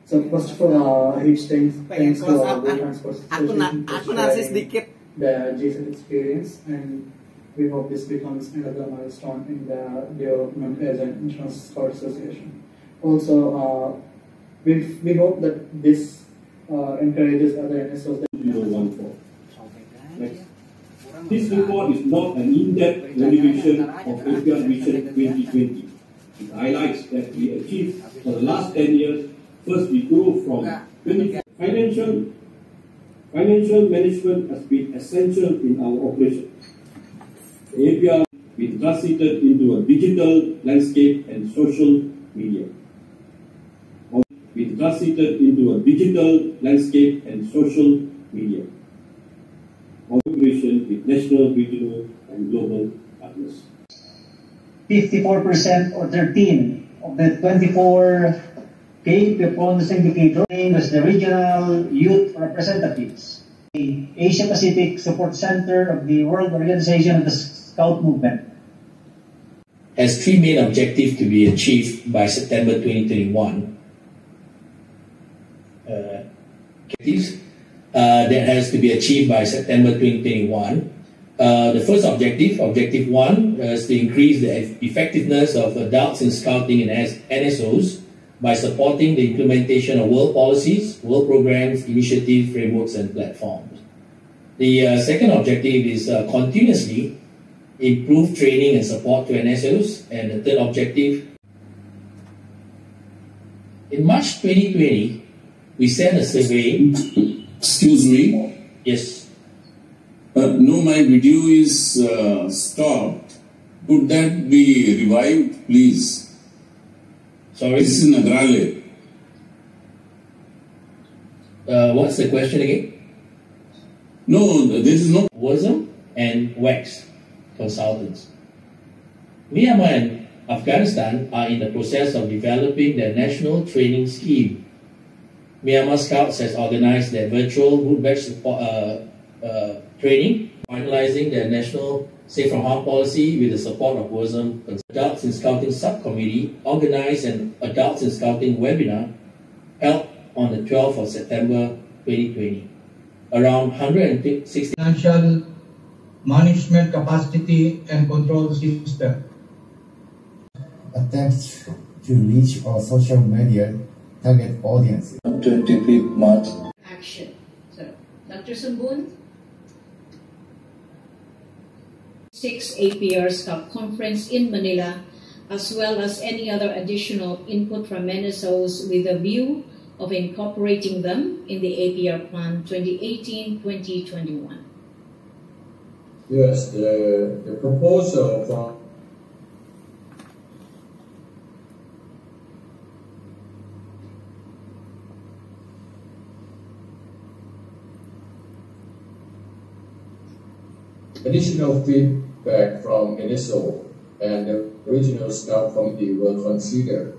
So first of all, huge thanks to our Transport Association for sharing the GSET experience, and we hope this becomes another milestone in the development as an International Scout Association. Also, we hope that this encourages other NSOs. 014. Next. This report is not an in-depth revision of APR Vision 2020. It highlights that we achieved for the last 10 years. First, we grew from financial management has been essential in our operations. The APR been transited into a digital landscape and social media. Been transited into a digital landscape and social media. Cooperation with national, regional, and global partners. 54% or 13 of the 24 key performance indicators was the regional youth representatives. The Asia Pacific Support Center of the World Organization of the Scout Movement has three main objectives to be achieved by September 2021. That has to be achieved by September 2021. The first objective, Objective 1, is to increase the effectiveness of adults in scouting and NSOs by supporting the implementation of world policies, world programs, initiatives, frameworks, and platforms. The second objective is continuously improve training and support to NSOs. And the third objective, in March 2020, we sent a survey. Excuse me? Yes. No, my video is stopped. Could that be revived, please? Sorry? This is Nagrale. What's the question again? No, this is not. WOSM and WEX consultants. Myanmar and Afghanistan are in the process of developing their national training scheme. Myanmar Scouts has organized their virtual root batch training, finalizing their national Safe from Harm policy with the support of WOSM. Adults in Scouting Subcommittee organized an Adults in Scouting webinar held on the 12th of September 2020. Around 160 financial management capacity and control system. Attempts to reach our social media target audience. 25th March. Action. So, Dr. Sambun. 6th APR Scout Conference in Manila, as well as any other additional input from NSOs with a view of incorporating them in the APR Plan 2018-2021. Yes, the proposal from additional feedback from NSO and the Regional Scout Committee will consider.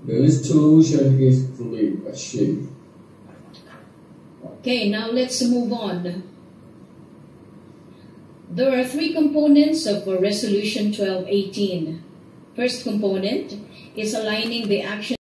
The resolution is fully achieved. Okay, now let's move on. There are three components of Resolution 1218. First component is aligning the action.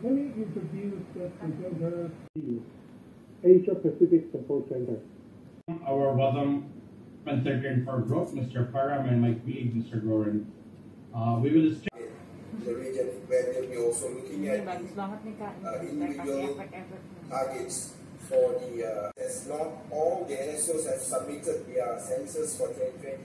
Let me introduce the presenter to Asia Pacific Support Center. Our WOSM Consultant for Growth, Mr. Programm, and my colleague, Mr. Goran. We will start the region where we'll be also looking at individual targets for the as not all the NSOs have submitted their census for 2020.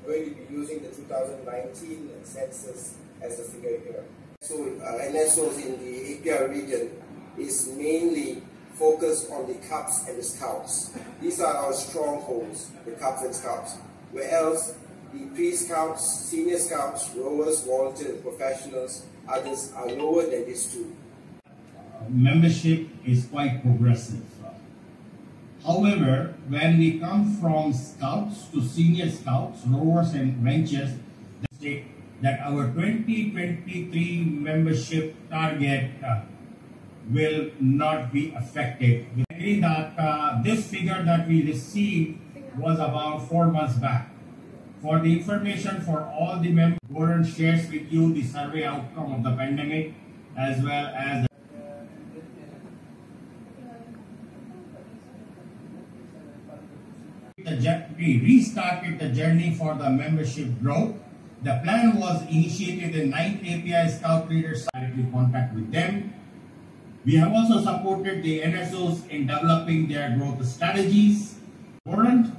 We're going to be using the 2019 census as the figure here. So NSOs in the APR region is mainly focused on the Cubs and the Scouts. These are our strongholds, the Cubs and Scouts. Where else The pre-scouts, senior scouts, rowers, volunteers, professionals, others are lower than this too. Membership is quite progressive. However, when we come from scouts to senior scouts, rowers and rangers, that our 2023 membership target will not be affected. We agree that this figure that we received was about 4 months back. For the information for all the members, Goran shares with you the survey outcome of the pandemic as well as we restarted the journey for the membership growth. The plan was initiated in 9th APR Scout Leaders Summit in contact with them. We have also supported the NSOs in developing their growth strategies. Warrant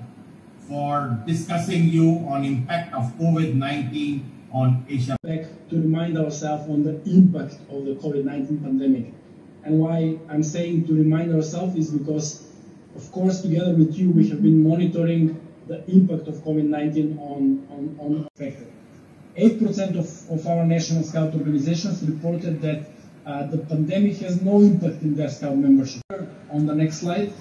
for discussing you on impact of COVID-19 on Asia. To remind ourselves on the impact of the COVID-19 pandemic. And why I'm saying to remind ourselves is because, of course, together with you, we have been monitoring the impact of COVID-19 on affected. 8% of our national scout organizations reported that the pandemic has no impact in their scout membership. On the next slide,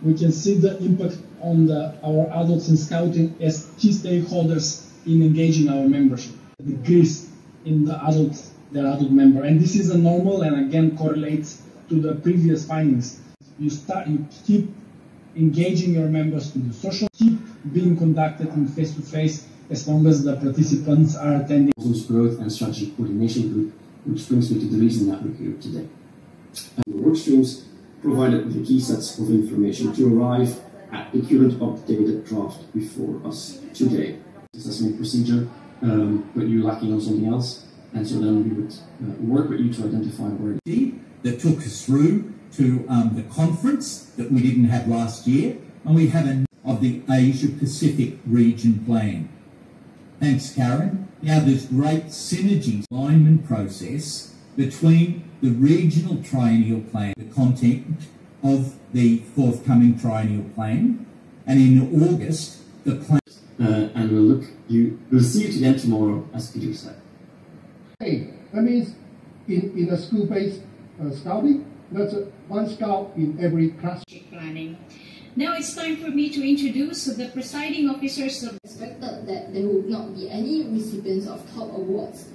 we can see the impact on our adults in scouting as key stakeholders in engaging our membership. The decrease in their adult member, and this is a normal and again correlates to the previous findings. You keep engaging your members to the social, keep being conducted in face-to-face as long as the participants are attending. Growth and Strategic Coordination Group, which brings me to the reason that we're here today. The workstreams provided with the key sets of information to arrive at the current updated draft before us today. Assessment procedure, but you're lacking on something else, and so then we would work with you to identify where that took us through to the conference that we didn't have last year, and we have of the Asia Pacific region plan. Thanks, Karen. Now there's great synergy alignment process between the regional triennial plan, the content of the forthcoming triennial plan, and in August the plan. And we'll see you again tomorrow, as Peter said. Hey, that means in a school-based scouting, that's one scout in every class. Planning. Now it's time for me to introduce the presiding officers of. Expected that there would not be any recipients of top awards.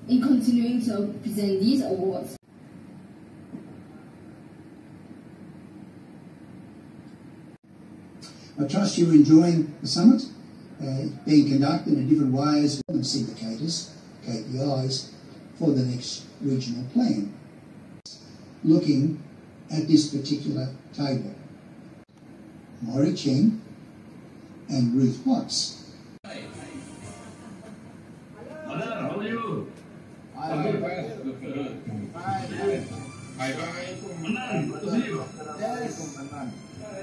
In continuing to present these awards, I trust you're enjoying the summit, being conducted in different ways, indicators, KPIs, for the next regional plan. Looking at this particular table, Maury Cheng and Ruth Watts. Hi, how are you? Good. Bye. Bye. Good to see you. Yes.